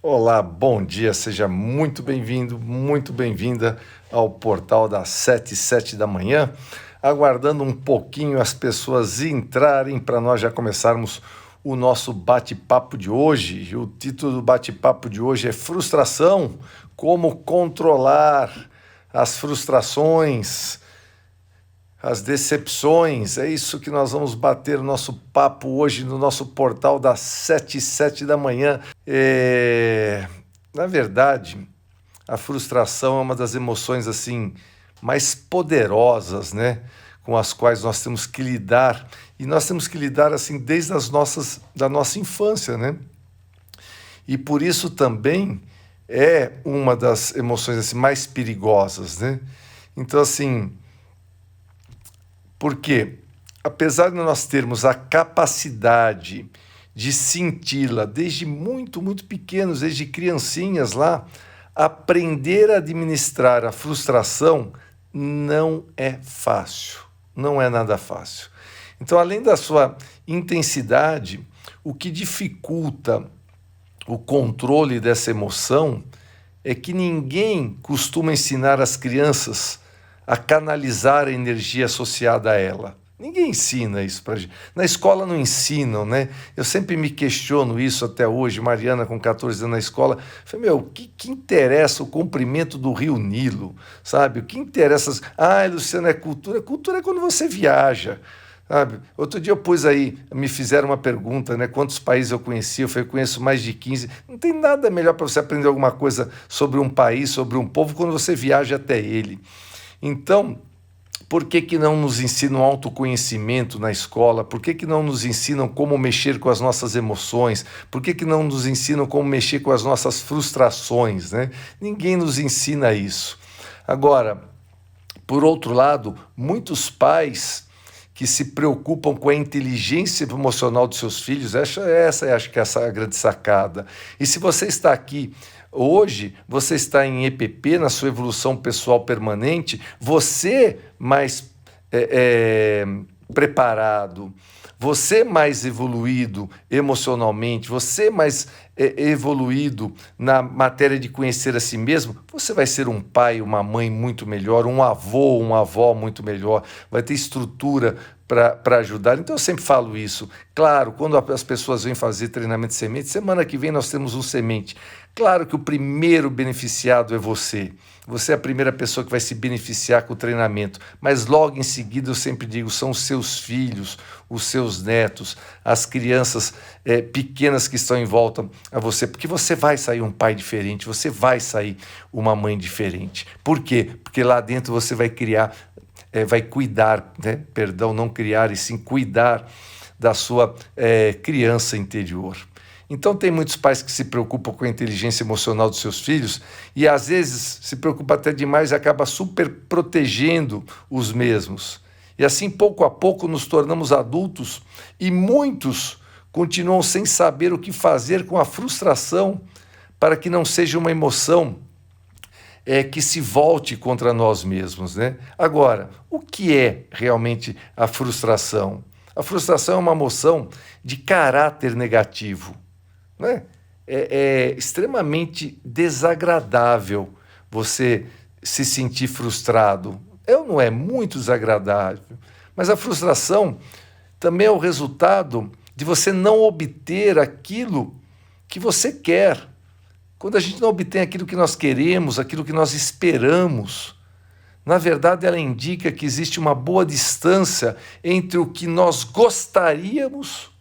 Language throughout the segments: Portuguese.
Olá, bom dia, seja muito bem-vindo, muito bem-vinda ao portal das 7h07 da manhã, aguardando um pouquinho as pessoas entrarem para nós já começarmos o nosso bate-papo de hoje. O título do bate-papo de hoje é Frustração, como controlar as frustrações, as decepções. É isso que nós vamos bater o nosso papo hoje no nosso portal das 7h07 da manhã. Na verdade, a frustração é uma das emoções assim mais poderosas, né, com as quais nós temos que lidar. E nós temos que lidar assim desde da nossa infância, né? E por isso também é uma das emoções assim mais perigosas, né? Então assim, porque, apesar de nós termos a capacidade de senti-la desde muito, muito pequenos, desde criancinhas lá, aprender a administrar a frustração não é fácil, não é nada fácil. Então, além da sua intensidade, o que dificulta o controle dessa emoção é que ninguém costuma ensinar as crianças a canalizar a energia associada a ela. Ninguém ensina isso para gente. Na escola não ensinam, né? Eu sempre me questiono isso até hoje. Mariana, com 14 anos na escola, falei, o que interessa o comprimento do rio Nilo, sabe? O que interessa... Luciano, é cultura. Cultura é quando você viaja, sabe? Outro dia eu pus aí, me fizeram uma pergunta, né? Quantos países eu conheci? Eu falei, conheço mais de 15. Não tem nada melhor para você aprender alguma coisa sobre um país, sobre um povo, quando você viaja até ele. Então, por que não nos ensinam autoconhecimento na escola? Por que não nos ensinam como mexer com as nossas emoções? Por que não nos ensinam como mexer com as nossas frustrações, né? Ninguém nos ensina isso. Agora, por outro lado, muitos pais que se preocupam com a inteligência emocional dos seus filhos, acho que essa é a grande sacada. E se você está aqui hoje, você está em EPP, na sua evolução pessoal permanente, você mais preparado, você mais evoluído emocionalmente, você mais evoluído na matéria de conhecer a si mesmo, você vai ser um pai, uma mãe muito melhor, um avô, uma avó muito melhor, vai ter estrutura para ajudar. Então eu sempre falo isso. Claro, quando as pessoas vêm fazer treinamento de semente, semana que vem nós temos um semente. Claro que o primeiro beneficiado é você. Você é a primeira pessoa que vai se beneficiar com o treinamento, mas logo em seguida eu sempre digo, são os seus filhos, os seus netos, as crianças pequenas que estão em volta a você, porque você vai sair um pai diferente, você vai sair uma mãe diferente. Por quê? Porque lá dentro você vai criar, vai cuidar, né? Perdão, não criar, e sim cuidar da sua criança interior. Então tem muitos pais que se preocupam com a inteligência emocional dos seus filhos e às vezes se preocupa até demais e acaba super protegendo os mesmos. E assim, pouco a pouco, nos tornamos adultos e muitos continuam sem saber o que fazer com a frustração para que não seja uma emoção que se volte contra nós mesmos, né? Agora, o que é realmente a frustração? A frustração é uma emoção de caráter negativo, né? É extremamente desagradável você se sentir frustrado. Não é muito desagradável, mas a frustração também é o resultado de você não obter aquilo que você quer. Quando a gente não obtém aquilo que nós queremos, aquilo que nós esperamos, na verdade ela indica que existe uma boa distância entre o que nós gostaríamos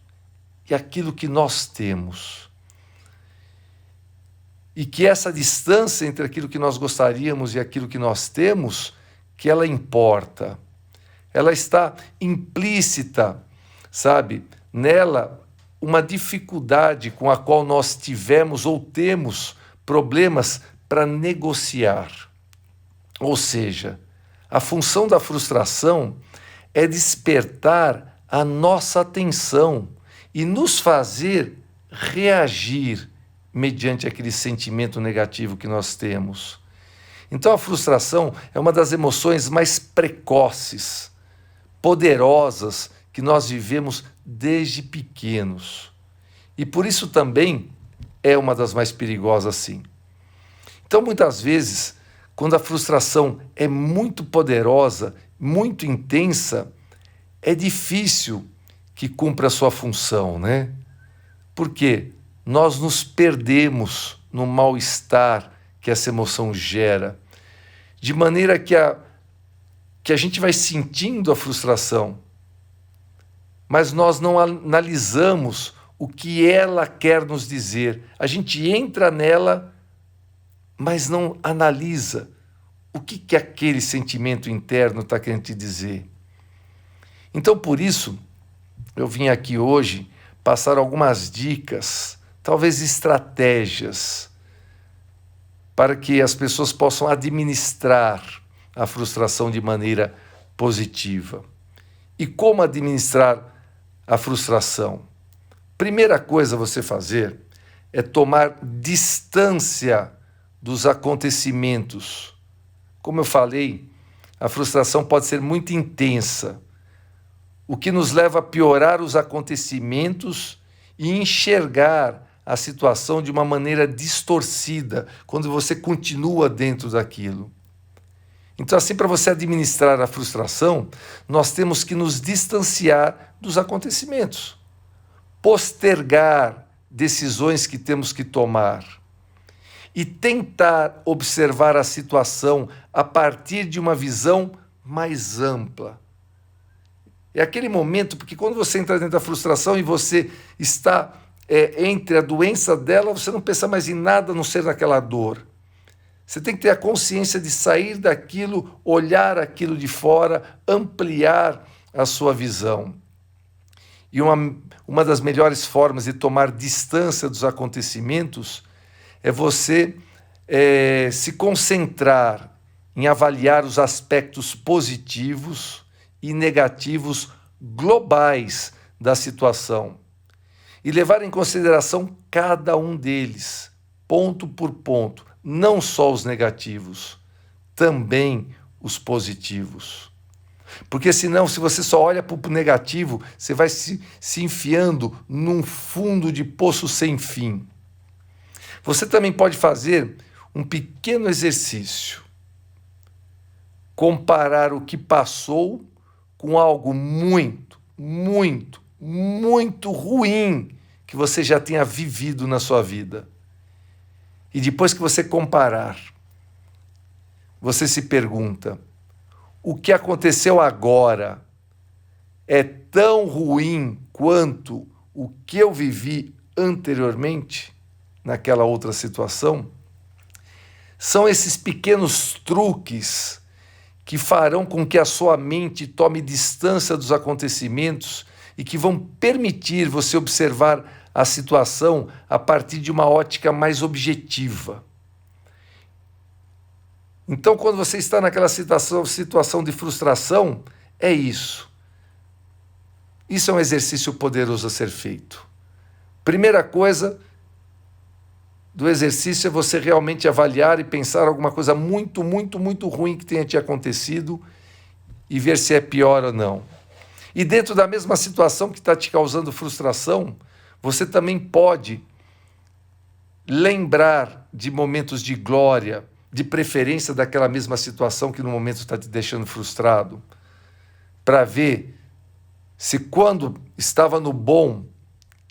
e aquilo que nós temos. E que essa distância entre aquilo que nós gostaríamos e aquilo que nós temos, que ela importa. Ela está implícita, sabe? Nela, uma dificuldade com a qual nós tivemos ou temos problemas para negociar. Ou seja, a função da frustração é despertar a nossa atenção e nos fazer reagir mediante aquele sentimento negativo que nós temos. Então a frustração é uma das emoções mais precoces, poderosas, que nós vivemos desde pequenos. E por isso também é uma das mais perigosas, sim. Então, muitas vezes, quando a frustração é muito poderosa, muito intensa, é difícil que cumpra a sua função, né? Porque nós nos perdemos no mal-estar que essa emoção gera, de maneira que a gente vai sentindo a frustração, mas nós não analisamos o que ela quer nos dizer. A gente entra nela, mas não analisa o que aquele sentimento interno está querendo te dizer. Então, por isso, eu vim aqui hoje passar algumas dicas, talvez estratégias, para que as pessoas possam administrar a frustração de maneira positiva. E como administrar a frustração? Primeira coisa a você fazer é tomar distância dos acontecimentos. Como eu falei, a frustração pode ser muito intensa, o que nos leva a piorar os acontecimentos e enxergar a situação de uma maneira distorcida, quando você continua dentro daquilo. Então, assim, para você administrar a frustração, nós temos que nos distanciar dos acontecimentos, postergar decisões que temos que tomar e tentar observar a situação a partir de uma visão mais ampla. É aquele momento, porque quando você entra dentro da frustração e você está entre a doença dela, você não pensa mais em nada a não ser naquela dor. Você tem que ter a consciência de sair daquilo, olhar aquilo de fora, ampliar a sua visão. E uma das melhores formas de tomar distância dos acontecimentos é você se concentrar em avaliar os aspectos positivos e negativos globais da situação e levar em consideração cada um deles, ponto por ponto, não só os negativos, também os positivos. Porque senão, se você só olha para o negativo, você vai se enfiando num fundo de poço sem fim. Você também pode fazer um pequeno exercício. Comparar o que passou com algo muito, muito, muito ruim que você já tenha vivido na sua vida. E depois que você comparar, você se pergunta: o que aconteceu agora é tão ruim quanto o que eu vivi anteriormente, naquela outra situação? São esses pequenos truques que farão com que a sua mente tome distância dos acontecimentos e que vão permitir você observar a situação a partir de uma ótica mais objetiva. Então, quando você está naquela situação de frustração, é isso. Isso é um exercício poderoso a ser feito. Primeira coisa do exercício é você realmente avaliar e pensar alguma coisa muito, muito, muito ruim que tenha te acontecido e ver se é pior ou não. E dentro da mesma situação que está te causando frustração, você também pode lembrar de momentos de glória, de preferência daquela mesma situação que no momento está te deixando frustrado, para ver se quando estava no bom,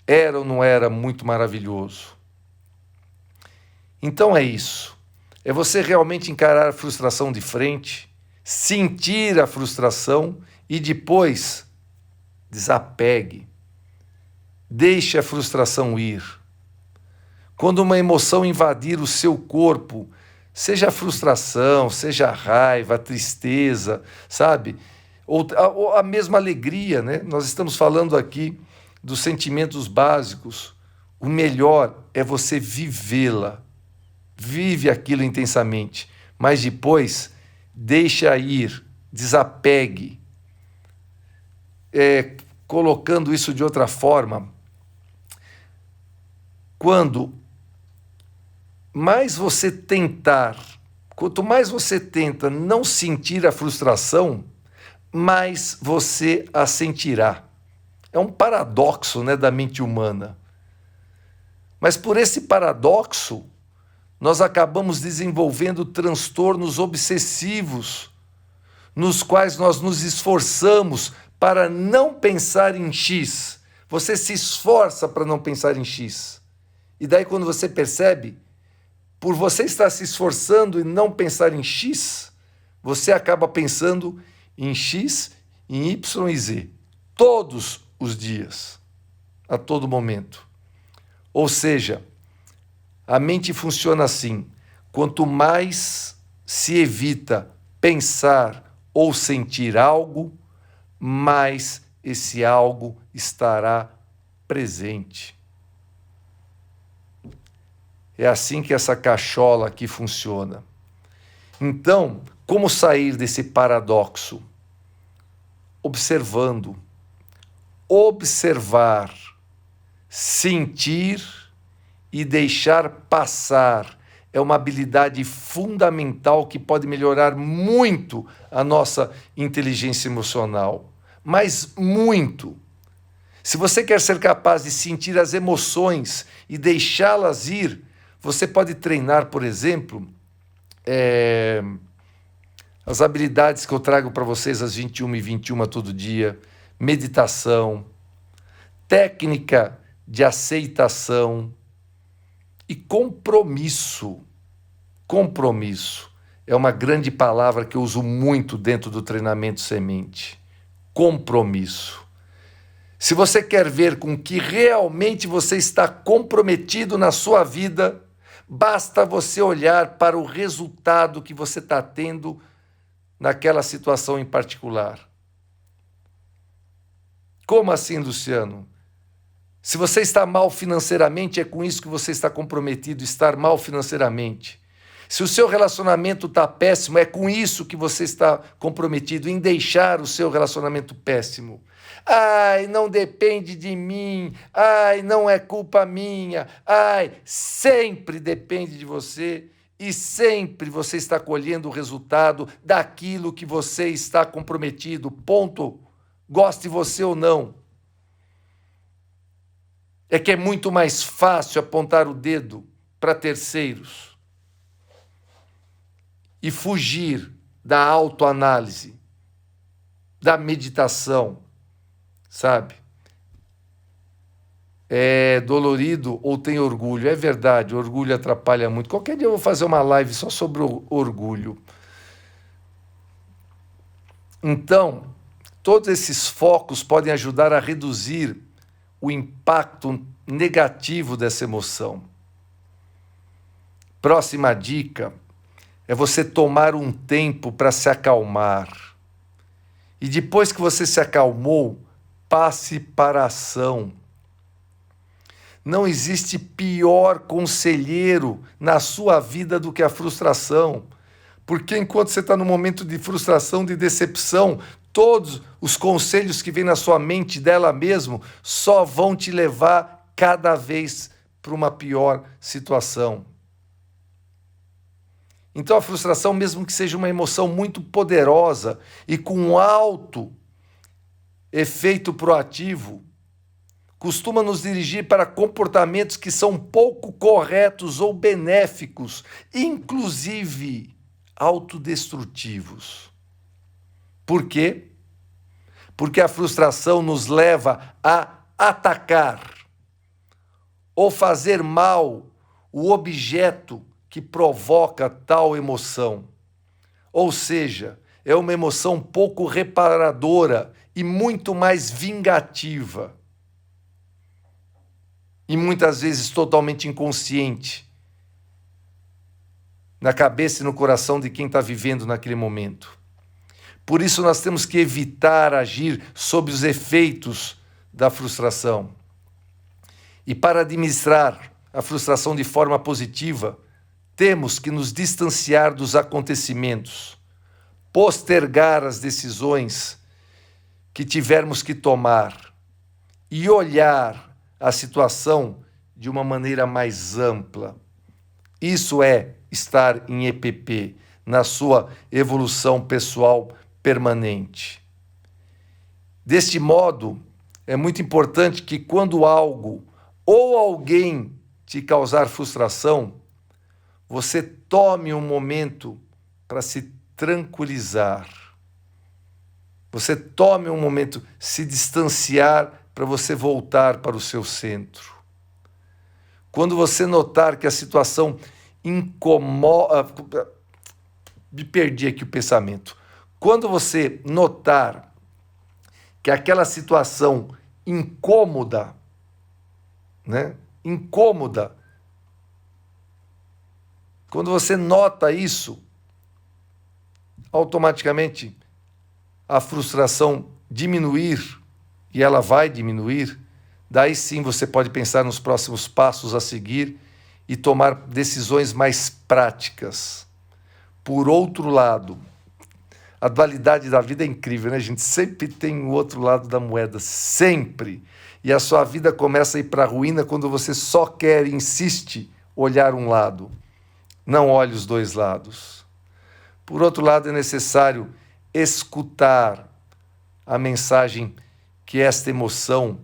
era ou não era muito maravilhoso. Então é isso. É você realmente encarar a frustração de frente, sentir a frustração e depois desapegue. Deixe a frustração ir. Quando uma emoção invadir o seu corpo, seja a frustração, seja a raiva, a tristeza, sabe? Ou a mesma alegria, né? Nós estamos falando aqui dos sentimentos básicos. O melhor é você vivê-la. Vive aquilo intensamente, mas depois deixa ir, desapegue. Colocando isso de outra forma, quanto mais você tenta não sentir a frustração, mais você a sentirá. É um paradoxo, né, da mente humana. Mas por esse paradoxo, nós acabamos desenvolvendo transtornos obsessivos, nos quais nós nos esforçamos para não pensar em X. Você se esforça para não pensar em X. E daí, quando você percebe, por você estar se esforçando e não pensar em X, você acaba pensando em X, em Y e Z, todos os dias, a todo momento. Ou seja, a mente funciona assim: quanto mais se evita pensar ou sentir algo, mais esse algo estará presente. É assim que essa cachola aqui funciona. Então, como sair desse paradoxo? Observando. Observar, sentir e deixar passar é uma habilidade fundamental que pode melhorar muito a nossa inteligência emocional. Mas muito. Se você quer ser capaz de sentir as emoções e deixá-las ir, você pode treinar, por exemplo, as habilidades que eu trago para vocês às 21h21 todo dia, meditação, técnica de aceitação e compromisso. Compromisso é uma grande palavra que eu uso muito dentro do treinamento semente. Compromisso. Se você quer ver com que realmente você está comprometido na sua vida, basta você olhar para o resultado que você está tendo naquela situação em particular. Como assim, Luciano? Se você está mal financeiramente, é com isso que você está comprometido, estar mal financeiramente. Se o seu relacionamento está péssimo, é com isso que você está comprometido, em deixar o seu relacionamento péssimo. Ai, não depende de mim. Ai, não é culpa minha. Ai, sempre depende de você e sempre você está colhendo o resultado daquilo que você está comprometido. Ponto. Goste você ou não. É que é muito mais fácil apontar o dedo para terceiros e fugir da autoanálise, da meditação, sabe? É dolorido ou tem orgulho? É verdade, o orgulho atrapalha muito. Qualquer dia eu vou fazer uma live só sobre o orgulho. Então, todos esses focos podem ajudar a reduzir o impacto negativo dessa emoção. Próxima dica é você tomar um tempo para se acalmar. E depois que você se acalmou, passe para a ação. Não existe pior conselheiro na sua vida do que a frustração. Porque enquanto você está num momento de frustração, de decepção, todos os conselhos que vêm na sua mente dela mesmo só vão te levar cada vez para uma pior situação. Então a frustração, mesmo que seja uma emoção muito poderosa e com alto efeito proativo, costuma nos dirigir para comportamentos que são pouco corretos ou benéficos, inclusive autodestrutivos. Por quê? Porque a frustração nos leva a atacar ou fazer mal o objeto que provoca tal emoção. Ou seja, é uma emoção pouco reparadora e muito mais vingativa. E muitas vezes totalmente inconsciente na cabeça e no coração de quem está vivendo naquele momento. Por isso nós temos que evitar agir sob os efeitos da frustração. E para administrar a frustração de forma positiva, temos que nos distanciar dos acontecimentos, postergar as decisões que tivermos que tomar e olhar a situação de uma maneira mais ampla. Isso é estar em EPP, na sua evolução pessoal permanente. Deste modo, é muito importante que quando algo ou alguém te causar frustração, você tome um momento para se tranquilizar. Você tome um momento, se distanciar para você voltar para o seu centro. Quando você notar que a situação incomoda... Me perdi aqui o pensamento. Quando você notar que aquela situação incômoda, né? Incômoda. Quando você nota isso, automaticamente a frustração diminuir, e ela vai diminuir, daí sim você pode pensar nos próximos passos a seguir e tomar decisões mais práticas. Por outro lado, a dualidade da vida é incrível, né? A gente sempre tem o outro lado da moeda, sempre. E a sua vida começa a ir para a ruína quando você só quer e insiste olhar um lado. Não olhe os dois lados. Por outro lado, é necessário escutar a mensagem que esta emoção,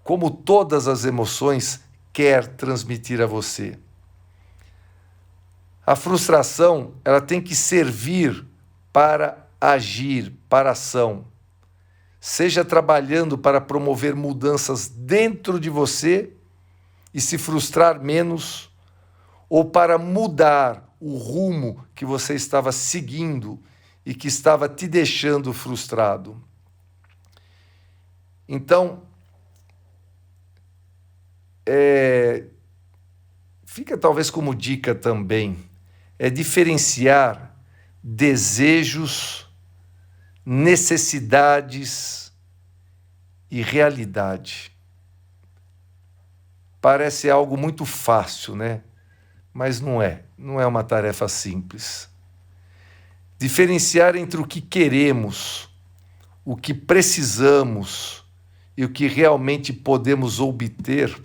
como todas as emoções, quer transmitir a você. A frustração, ela tem que servir para agir, para ação. Seja trabalhando para promover mudanças dentro de você e se frustrar menos, ou para mudar o rumo que você estava seguindo e que estava te deixando frustrado. Então, fica talvez como dica também, é diferenciar desejos, necessidades e realidade. Parece algo muito fácil, né? Mas não é uma tarefa simples. Diferenciar entre o que queremos, o que precisamos e o que realmente podemos obter.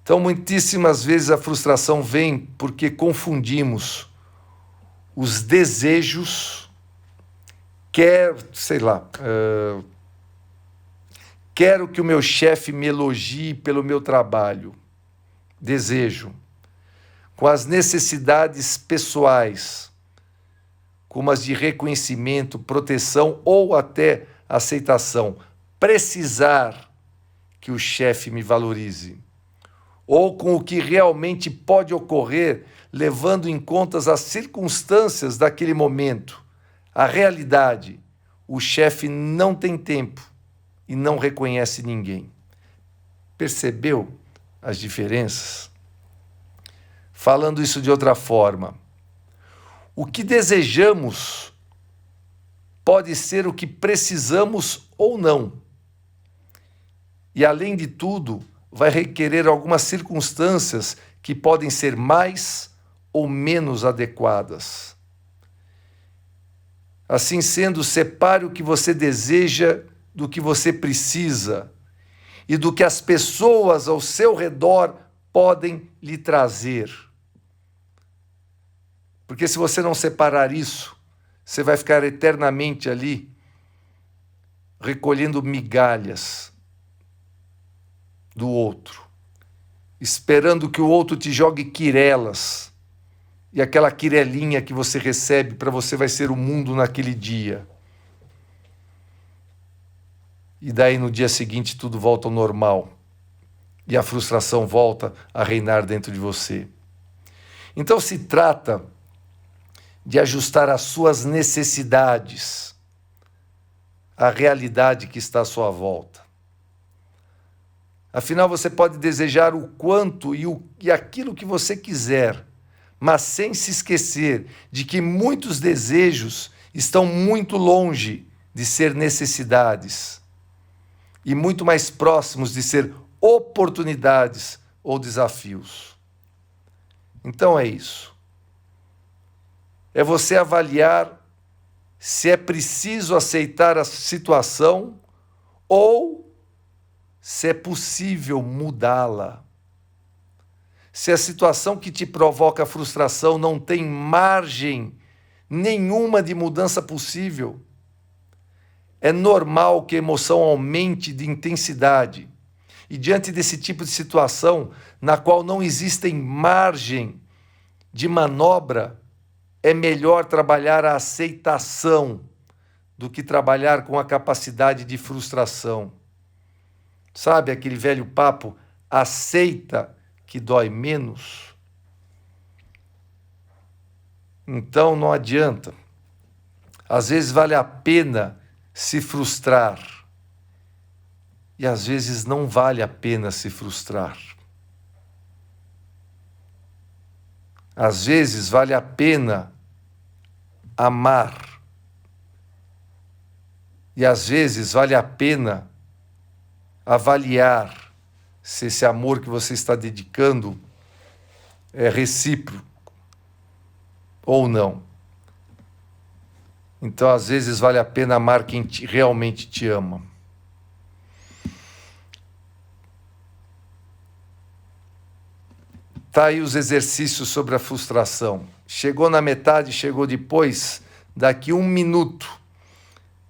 Então, muitíssimas vezes a frustração vem porque confundimos os desejos, quero que o meu chefe me elogie pelo meu trabalho, desejo, com as necessidades pessoais, como as de reconhecimento, proteção ou até aceitação, precisar que o chefe me valorize, ou com o que realmente pode ocorrer, levando em conta as circunstâncias daquele momento, a realidade. O chefe não tem tempo e não reconhece ninguém. Percebeu as diferenças? Falando isso de outra forma, o que desejamos pode ser o que precisamos ou não. E, além de tudo, vai requerer algumas circunstâncias que podem ser mais ou menos adequadas. Assim sendo, separe o que você deseja do que você precisa e do que as pessoas ao seu redor podem lhe trazer. Porque se você não separar isso, você vai ficar eternamente ali recolhendo migalhas do outro, esperando que o outro te jogue quirelas, e aquela quirelinha que você recebe para você vai ser o mundo naquele dia. E daí no dia seguinte tudo volta ao normal, e a frustração volta a reinar dentro de você. Então se trata de ajustar as suas necessidades à realidade que está à sua volta. Afinal, você pode desejar o quanto e aquilo que você quiser, mas sem se esquecer de que muitos desejos estão muito longe de ser necessidades e muito mais próximos de ser oportunidades ou desafios. Então é isso. É você avaliar se é preciso aceitar a situação ou se é possível mudá-la. Se a situação que te provoca frustração não tem margem nenhuma de mudança possível, é normal que a emoção aumente de intensidade E diante desse tipo de situação, na qual não existem margem de manobra, é melhor trabalhar a aceitação do que trabalhar com a capacidade de frustração. Sabe aquele velho papo, aceita que dói menos? Então não adianta. Às vezes vale a pena se frustrar. E às vezes não vale a pena se frustrar. Às vezes vale a pena amar. E às vezes vale a pena avaliar se esse amor que você está dedicando é recíproco ou não. Então, às vezes, vale a pena amar quem realmente te ama. Tá aí os exercícios sobre a frustração. Chegou na metade, chegou depois, daqui 1 minuto,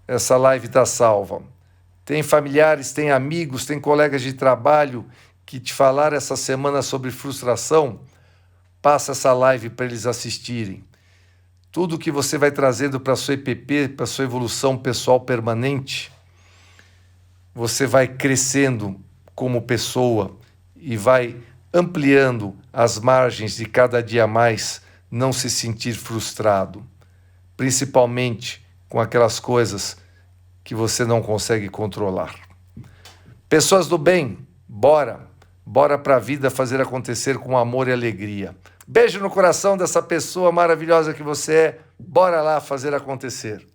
essa live está salva. Tem familiares, tem amigos, tem colegas de trabalho que te falaram essa semana sobre frustração? Passa essa live para eles assistirem. Tudo que você vai trazendo para a sua EPP, para a sua evolução pessoal permanente, você vai crescendo como pessoa e vai ampliando as margens de cada dia mais não se sentir frustrado, principalmente com aquelas coisas que você não consegue controlar. Pessoas do bem, bora para a vida fazer acontecer com amor e alegria. Beijo no coração dessa pessoa maravilhosa que você é, bora lá fazer acontecer.